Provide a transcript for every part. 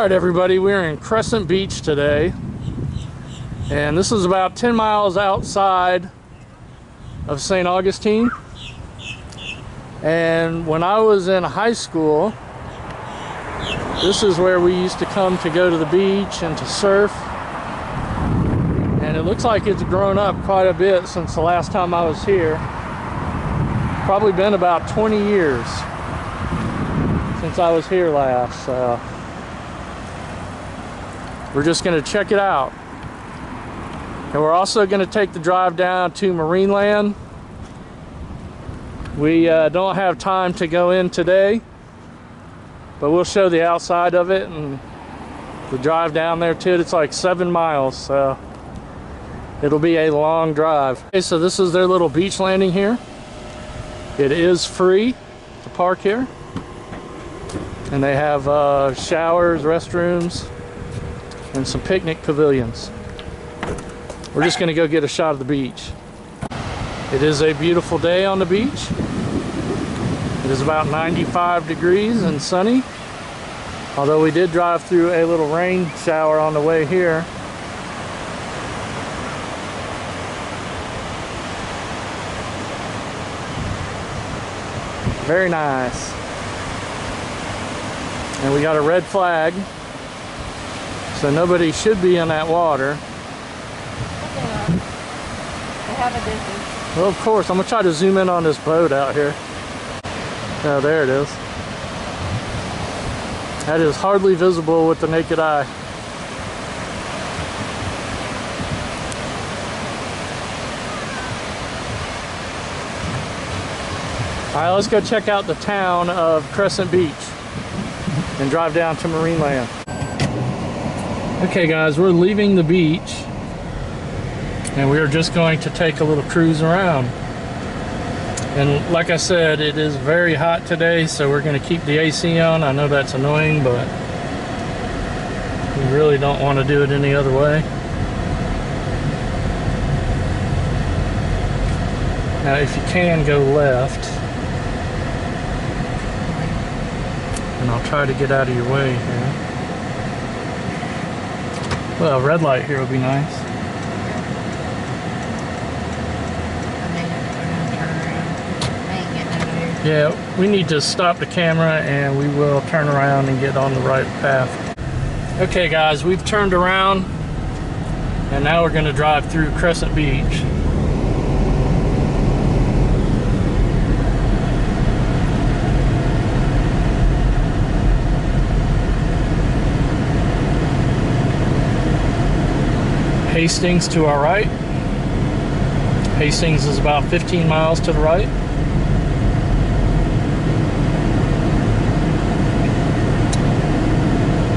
Alright everybody, we're in Crescent Beach today, and this is about 10 miles outside of St. Augustine. And when I was in high school, this is where we used to come to go to the beach and to surf. And it looks like it's grown up quite a bit since the last time I was here. Probably been about 20 years since I was here last. So we're just going to check it out. And we're also going to take the drive down to Marineland. We don't have time to go in today, but we'll show the outside of it and the drive down there too. It's like 7 miles, so it'll be a long drive. Okay, so this is their little beach landing here. It is free to park here, and they have showers, restrooms, and some picnic pavilions. We're just gonna go get a shot of the beach. It is a beautiful day on the beach. It is about 95 degrees and sunny, although we did drive through a little rain shower on the way here. Very nice. And we got a red flag, so nobody should be in that water. I have a distance. Well, of course, I'm gonna try to zoom in on this boat out here. Oh, there it is. That is hardly visible with the naked eye. All right, let's go check out the town of Crescent Beach and drive down to Marineland. Okay guys, we're leaving the beach and we are just going to take a little cruise around. And like I said, it is very hot today, so we're going to keep the AC on. I know that's annoying, but we really don't want to do it any other way. Now if you can, go left. And I'll try to get out of your way here. Well, red light here would be nice. Yeah, we need to stop the camera and we will turn around and get on the right path. Okay guys, we've turned around and now we're going to drive through Crescent Beach. Hastings to our right. Hastings is about 15 miles to the right.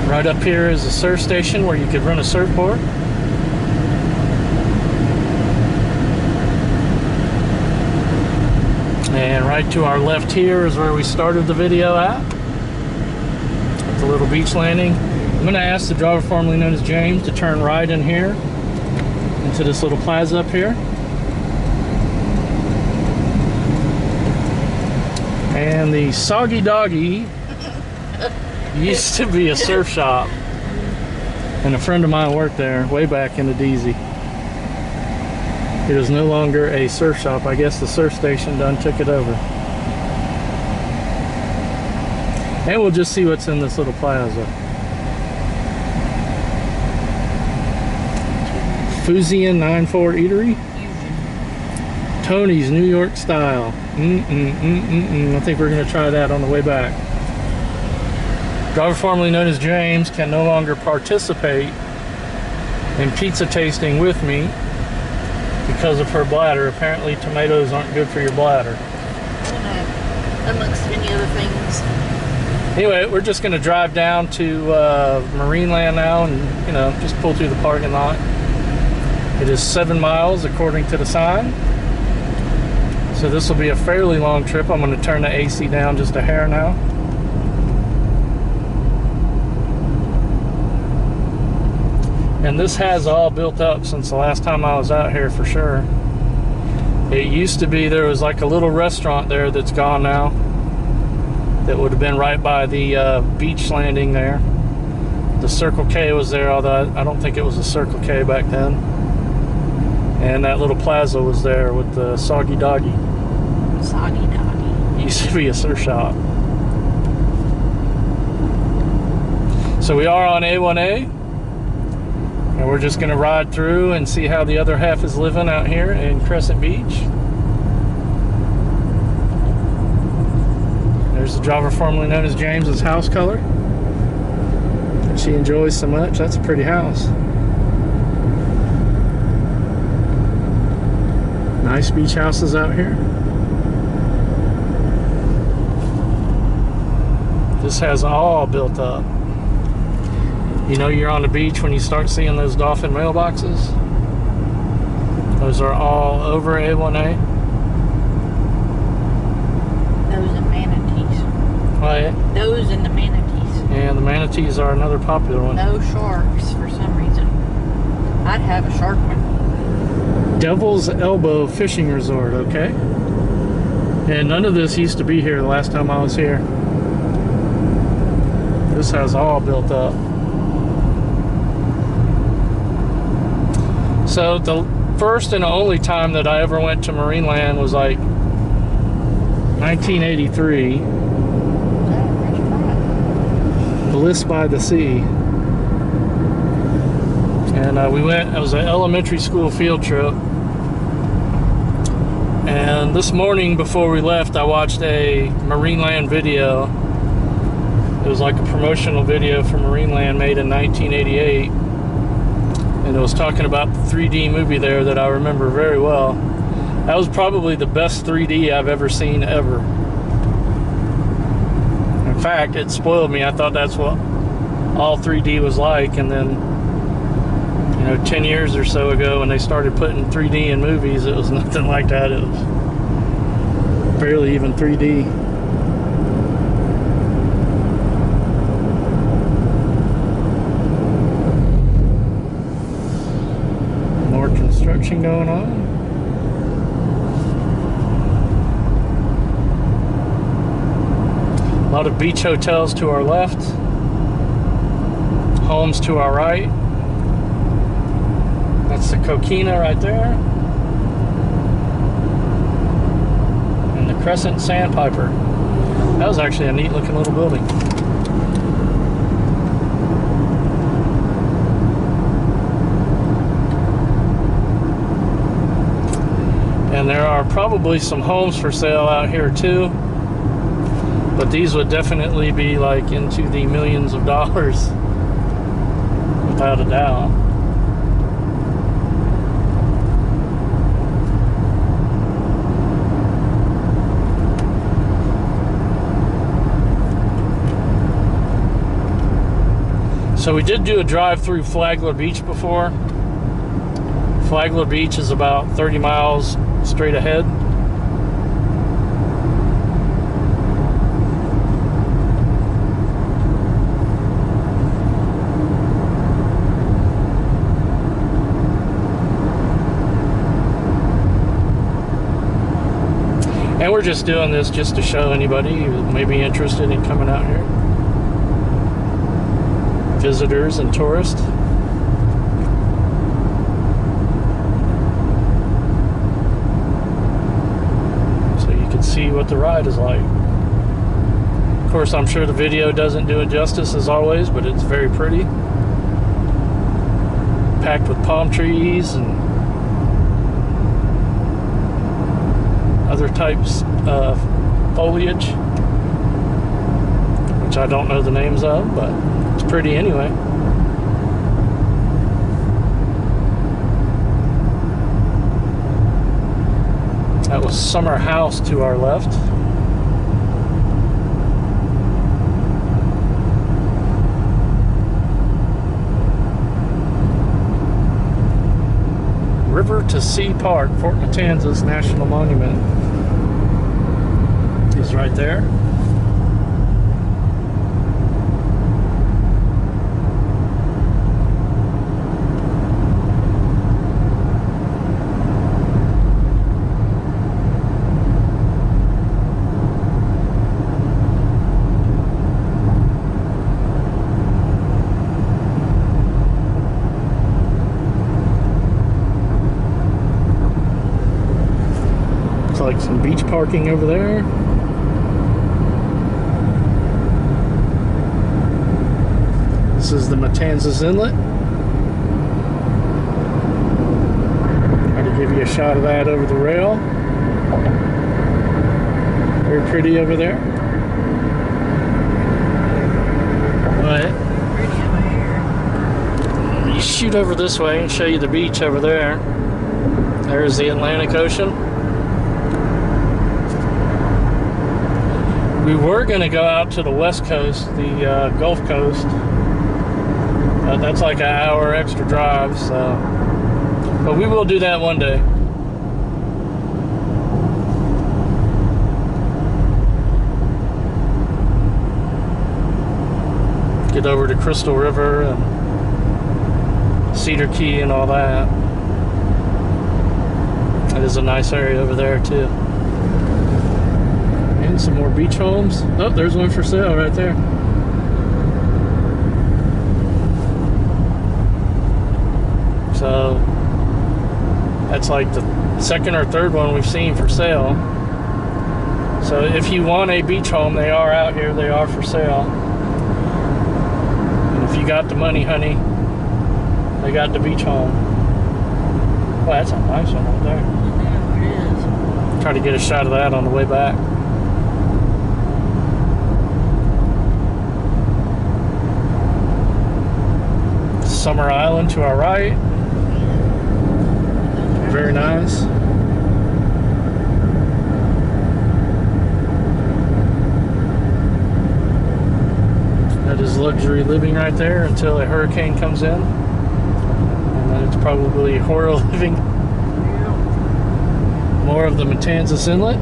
Right up here is a surf station where you could rent a surfboard. And right to our left here is where we started the video at. It's a little beach landing. I'm going to ask the driver formerly known as James to turn right in here into this little plaza up here. And the Soggy Doggy used to be a surf shop, and a friend of mine worked there way back in the DZ. It is no longer a surf shop. I guess the surf station done took it over. And we'll just see what's in this little plaza. Fuzian 94 Eatery. Tony's New York Style. I think we're going to try that on the way back. Driver formerly known as James can no longer participate in pizza tasting with me because of her bladder. Apparently tomatoes aren't good for your bladder. Amongst many other things. Anyway, we're just going to drive down to Marineland now and, you know, just pull through the parking lot. It is 7 miles according to the sign. So this will be a fairly long trip. I'm going to turn the AC down just a hair now. And this has all built up since the last time I was out here for sure. It used to be there was like a little restaurant there that's gone now. That would have been right by the beach landing there. The Circle K was there, although I don't think it was a Circle K back then. And that little plaza was there with the Soggy Doggy. Soggy Doggy. It used to be a surf shop. So we are on A1A, and we're just going to ride through and see how the other half is living out here in Crescent Beach. There's the driver formerly known as James's house color that she enjoys so much. That's a pretty house. Nice beach houses out here. This has all built up. You know you're on the beach when you start seeing those dolphin mailboxes. Those are all over A1A. Those and manatees. What? Those and the manatees. And the manatees are another popular one. No sharks for some reason. I'd have a shark one. Devil's Elbow Fishing Resort, okay? And none of this used to be here the last time I was here. This has all built up. So the first and only time that I ever went to Marineland was like 1983. Bliss by the Sea. And we went, it was an elementary school field trip. And this morning before we left, I watched a Marineland video. It was like a promotional video for Marineland made in 1988. And it was talking about the 3D movie there that I remember very well. That was probably the best 3D I've ever seen ever. In fact, it spoiled me. I thought that's what all 3D was like. And then, you know, 10 years or so ago when they started putting 3D in movies, it was nothing like that. It was barely even 3D. Construction going on. A lot of beach hotels to our left, homes to our right. That's the Coquina right there, and the Crescent Sandpiper. That was actually a neat looking little building. And there are probably some homes for sale out here too, but these would definitely be like into the millions of dollars, without a doubt. So we did do a drive through Flagler Beach before. Flagler Beach is about 30 miles straight ahead. And we're just doing this just to show anybody who may be interested in coming out here. Visitors and tourists. See what the ride is like. Of course, I'm sure the video doesn't do it justice as always, but it's very pretty. Packed with palm trees and other types of foliage, which I don't know the names of, but it's pretty anyway. That was Summer House to our left. River to Sea Park, Fort Matanzas National Monument is right there. Looks like some beach parking over there. This is the Matanzas Inlet. Try to give you a shot of that over the rail. Very pretty over there. But you shoot over this way and show you the beach over there. There's the Atlantic Ocean. We were going to go out to the west coast, the Gulf Coast. That's like an hour extra drive, so. But we will do that one day. Get over to Crystal River and Cedar Key and all that. That is a nice area over there too. And some more beach homes. Oh, there's one for sale right there. So that's like the second or third one we've seen for sale. So if you want a beach home, they are out here. They are for sale. And if you got the money, honey, they got the beach home. Well, that's a nice one right there. Yeah, it is. Try to get a shot of that on the way back. Summer Island to our right. Very nice. That is luxury living right there until a hurricane comes in. And then it's probably horror living. More of the Matanzas Inlet.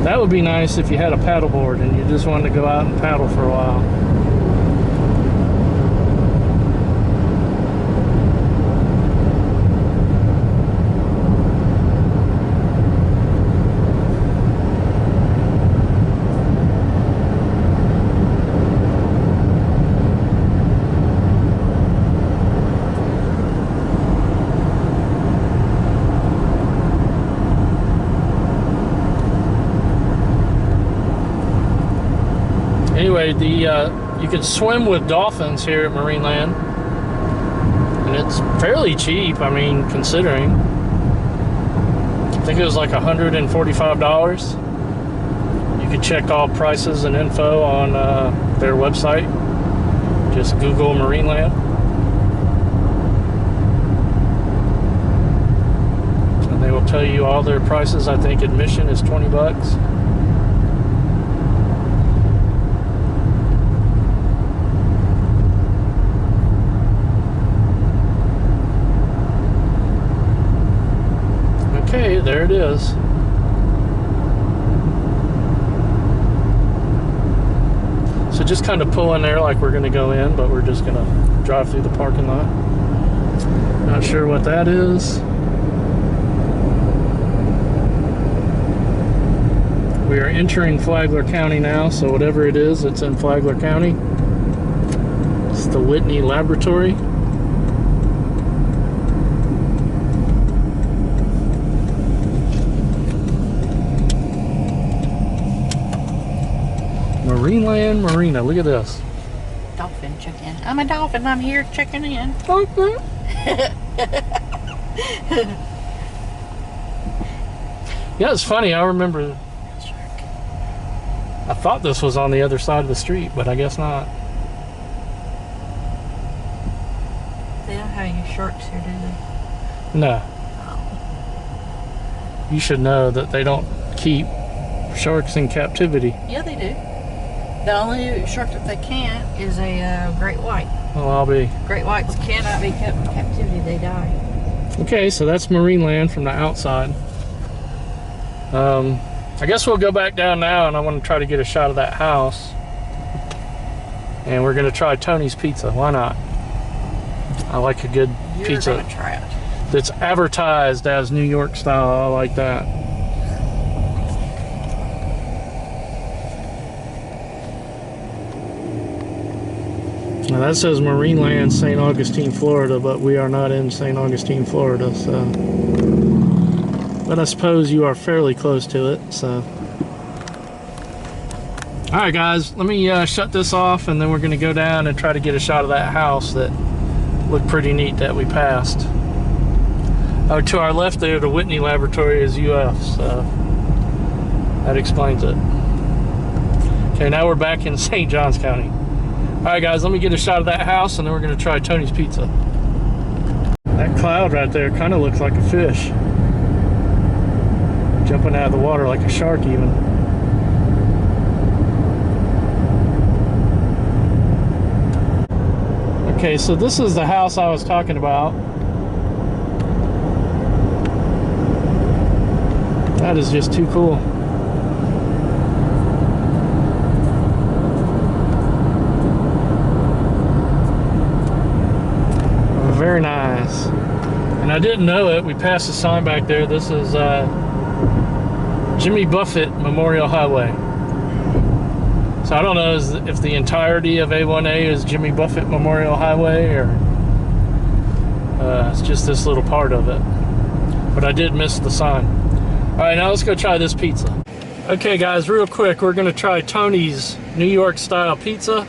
That would be nice if you had a paddleboard and you just wanted to go out and paddle for a while. Anyway, you can swim with dolphins here at Marineland, and it's fairly cheap. I mean, considering, I think it was like $145. You can check all prices and info on their website. Just Google Marineland, and they will tell you all their prices. I think admission is 20 bucks. Okay, there it is. So just kind of pull in there like we're going to go in, but we're just going to drive through the parking lot. Not sure what that is. We are entering Flagler County now, so whatever it is, it's in Flagler County. It's the Whitney Laboratory. Marineland Marina, look at this. Dolphin check-in. I'm a dolphin, I'm here checking in. Okay. Yeah, it's funny, I remember, I thought this was on the other side of the street, but I guess not. They don't have any sharks here, do they? No. You should know that they don't keep sharks in captivity. Yeah, they do. The only shark that they can't is a great white. Well, I'll be. Great whites cannot be kept in captivity, they die. Okay, so that's Marineland from the outside. I guess we'll go back down now, and I want to try to get a shot of that house. And we're going to try Tony's Pizza. Why not? I like a good pizza. You're gonna try it. That's advertised as New York style. I like that. that says Marineland, St. Augustine, Florida, but we are not in St. Augustine, Florida, so. But I suppose you are fairly close to it, so. Alright guys, let me shut this off and then we're going to go down and try to get a shot of that house that looked pretty neat that we passed. Oh, to our left there, the Whitney Laboratory is UF, so that explains it. Okay, now we're back in St. Johns County. Alright guys, let me get a shot of that house and then we're going to try Tony's Pizza. That cloud right there kind of looks like a fish. Jumping out of the water like a shark even. Okay, so this is the house I was talking about. That is just too cool. Very nice. And I didn't know it. We passed a sign back there. This is Jimmy Buffett Memorial Highway. So I don't know if the entirety of A1A is Jimmy Buffett Memorial Highway or it's just this little part of it. But I did miss the sign. Alright, now let's go try this pizza. Okay guys, real quick, we're going to try Tony's New York style pizza.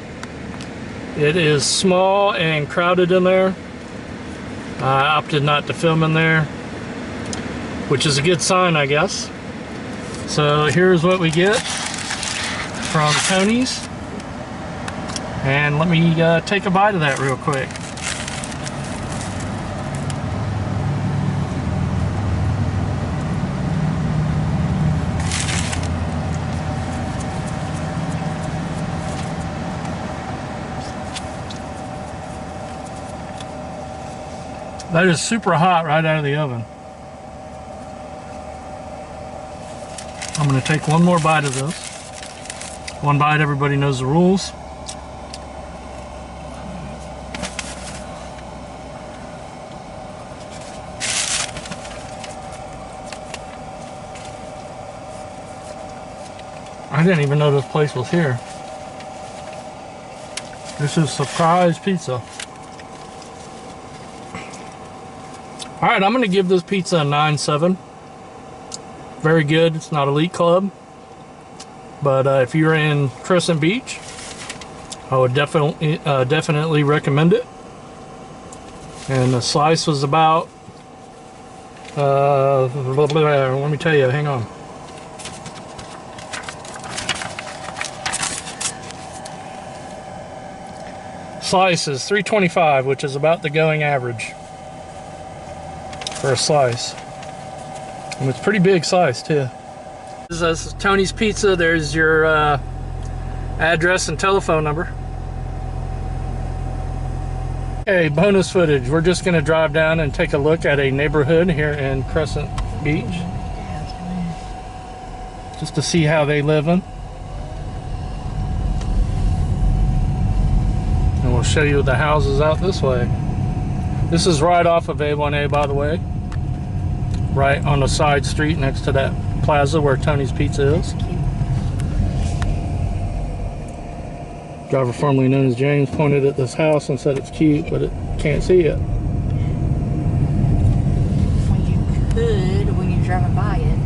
It is small and crowded in there. I opted not to film in there, which is a good sign, I guess. So here's what we get from Tony's, and let me take a bite of that real quick. That is super hot right out of the oven. I'm going to take one more bite of this. One bite, everybody knows the rules. I didn't even know this place was here. This is surprise pizza. Alright, I'm going to give this pizza a 9.7. Very good. It's not Elite Club. But if you're in Crescent Beach, I would definitely recommend it. And the slice was about, let me tell you, hang on. Slice is $3.25, which is about the going average for a slice. And it's a pretty big slice too. This is Tony's Pizza. There's your address and telephone number. Okay, bonus footage. We're just going to drive down and take a look at a neighborhood here in Crescent Beach, just to see how they live in. And we'll show you the houses out this way. This is right off of A1A, by the way. Right on the side street next to that plaza where Tony's Pizza is. Driver formerly known as James pointed at this house and said it's cute, but it can't see it. Well, you could when you're driving by it.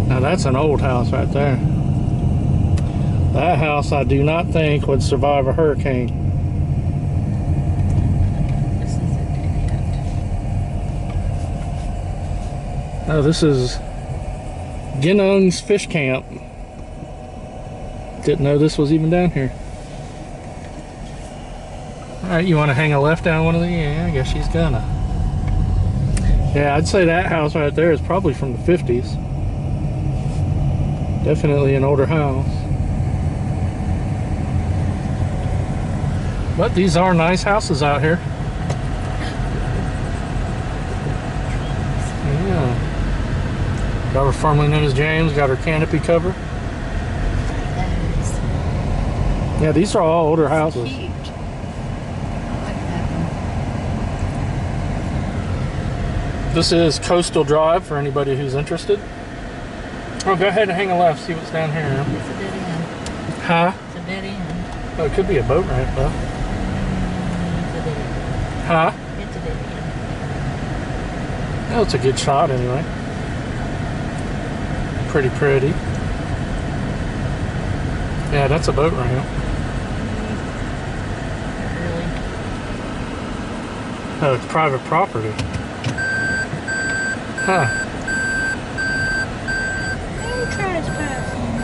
Now that's an old house right there. That house I do not think would survive a hurricane. This is a dead end. No, this is Ginung's Fish Camp. Didn't know this was even down here. Alright, you want to hang a left down one of the... Yeah, I guess she's gonna. Yeah, I'd say that house right there is probably from the 50s. Definitely an older house. But these are nice houses out here. Yeah. Got her formerly known as James, got her canopy cover. Yeah, these are all older houses. Cute. I like that one. This is Coastal Drive for anybody who's interested. Oh, go ahead and hang a left, see what's down here. It's a dead end. Huh? It's a dead end. Oh, it could be a boat ramp, though. Huh? It's a dead end. Oh, it's a good shot anyway. Pretty pretty. Yeah, that's a boat ramp. Really? Oh, it's private property. Huh. No trespassing.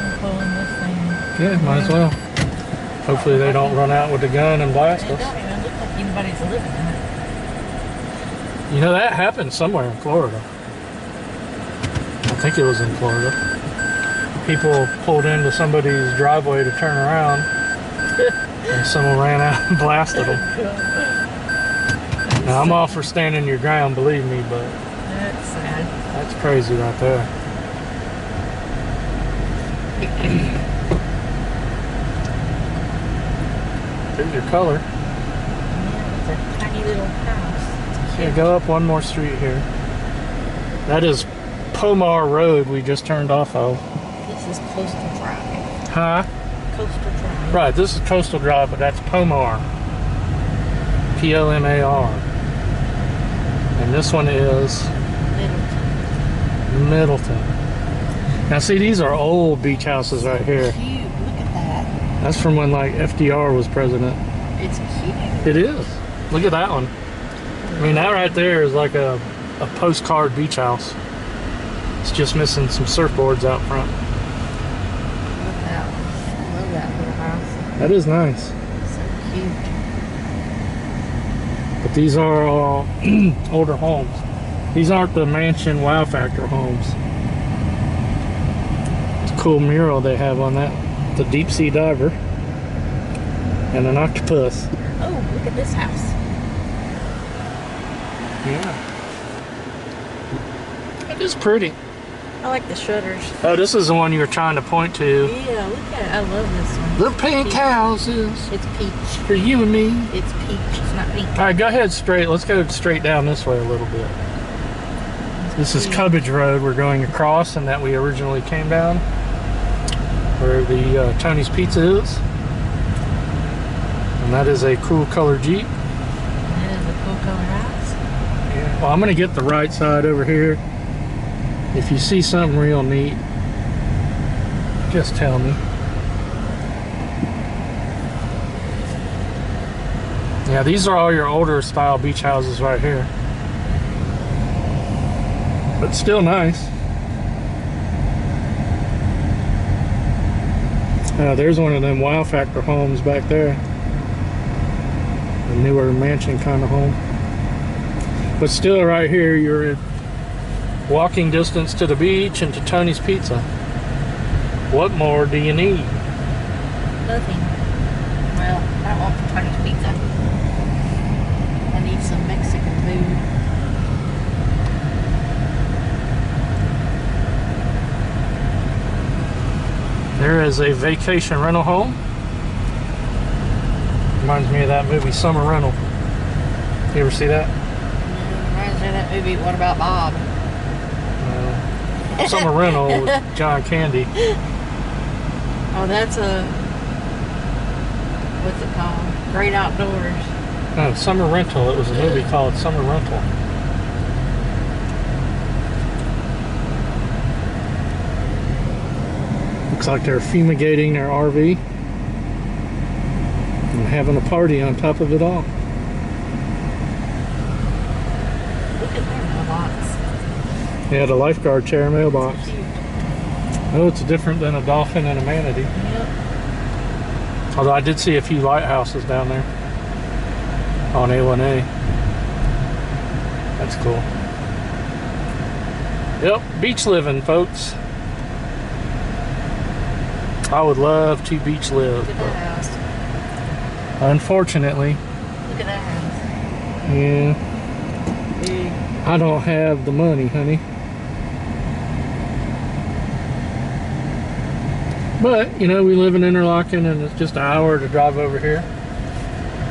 I'm pulling this thing. Yeah, might as well. Hopefully they don't run out with the gun and blast It us. don't even look like anybody's living in it. You know, that happened somewhere in Florida. I think it was in Florida. People pulled into somebody's driveway to turn around, and someone ran out and blasted them. Now, I'm all for standing your ground, believe me, but That's sad. that's crazy right there. There's your color. Yeah, it's a tiny little house. Yeah, go up one more street here. That is Pomar Road we just turned off of. This is Coastal Drive. Huh? Coastal Drive. Right, this is Coastal Drive, but that's Pomar. P-O-M-A-R. And this one is Middleton. Middleton. Now see, these are old beach houses right here. Cute. Look at that. That's from when like FDR was president. It's cute. It is. Look at that one. I mean, that right there is like a postcard beach house. It's just missing some surfboards out front. Look at that one. I love that little house. That is nice. So cute. But these are all older homes. These aren't the mansion wow factor homes. It's a cool mural they have on that. The deep sea diver and an octopus. Oh, look at this house. Yeah. It is pretty. I like the shutters. Oh, this is the one you were trying to point to. Yeah, look at it. I love this one. The pink Peach. houses It's peach. for you and me. It's peach. It's not pink. All right, go ahead straight. Let's go straight down this way a little bit. This is Cubbage Road we're going across, and that we originally came down where the Tony's Pizza is. And that is a cool color Jeep. That is a cool color house. Yeah. Well, I'm going to get the right side over here. If you see something real neat, just tell me. Yeah, these are all your older style beach houses right here. But still nice. There's one of them wow factor homes back there. A newer mansion kind of home. But still right here, you're walking distance to the beach and to Tony's Pizza. What more do you need? Nothing. Well, I don't want the Tony's Pizza. I need some Mexican food. There is a vacation rental home. Reminds me of that movie Summer Rental. You ever see that? Reminds me of that movie, What About Bob? Summer Rental with John Candy. Oh, that's a, what's it called? Great Outdoors. No, Summer Rental. It was a movie called Summer Rental. Looks like they're fumigating their RV and having a party on top of it all. Look at their mailbox. Yeah, the lifeguard chair mailbox. Cute. Oh, it's different than a dolphin and a manatee. Yep. Although I did see a few lighthouses down there on A1A. That's cool. Yep, beach living, folks. I would love to beach live. Look at that house. Unfortunately, Look at that house. yeah, Big. I don't have the money, honey. But, you know, we live in Interlaken and it's just an hour to drive over here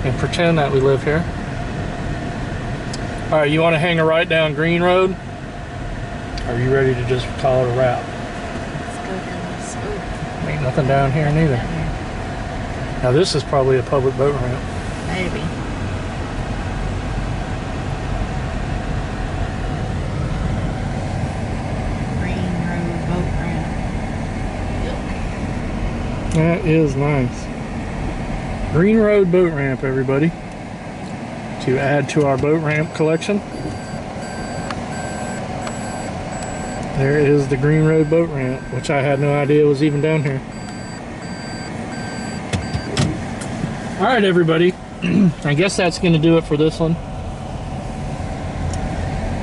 and pretend that we live here. All right, you want to hang a right down Green Road? Or are you ready to just call it a wrap? Let's go down this. Oh, Man, Ain't nothing down here neither. Now this is probably a public boat ramp. Maybe. Green Road boat ramp. That is nice. Green Road boat ramp, everybody. To add to our boat ramp collection. There is the Green Road boat ramp, which I had no idea was even down here. All right, everybody. I guess that's going to do it for this one.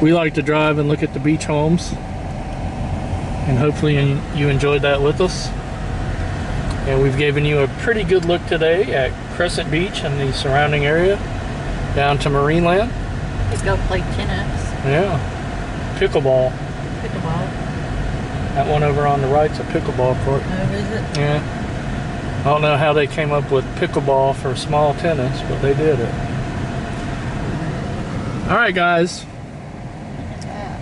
We like to drive and look at the beach homes, and hopefully you enjoyed that with us. And we've given you a pretty good look today at Crescent Beach and the surrounding area down to Marineland. Let's go play tennis. Yeah, pickleball. Pickleball. That one over on the right's a pickleball court. Oh, is it? Yeah. I don't know how they came up with pickleball for small tennis, but they did it. All right, guys.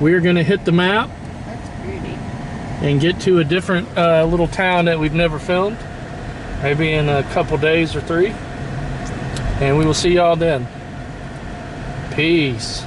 We're going to hit the map. That's pretty. And get to a different little town that we've never filmed. Maybe in a couple days or 3. And we will see y'all then. Peace.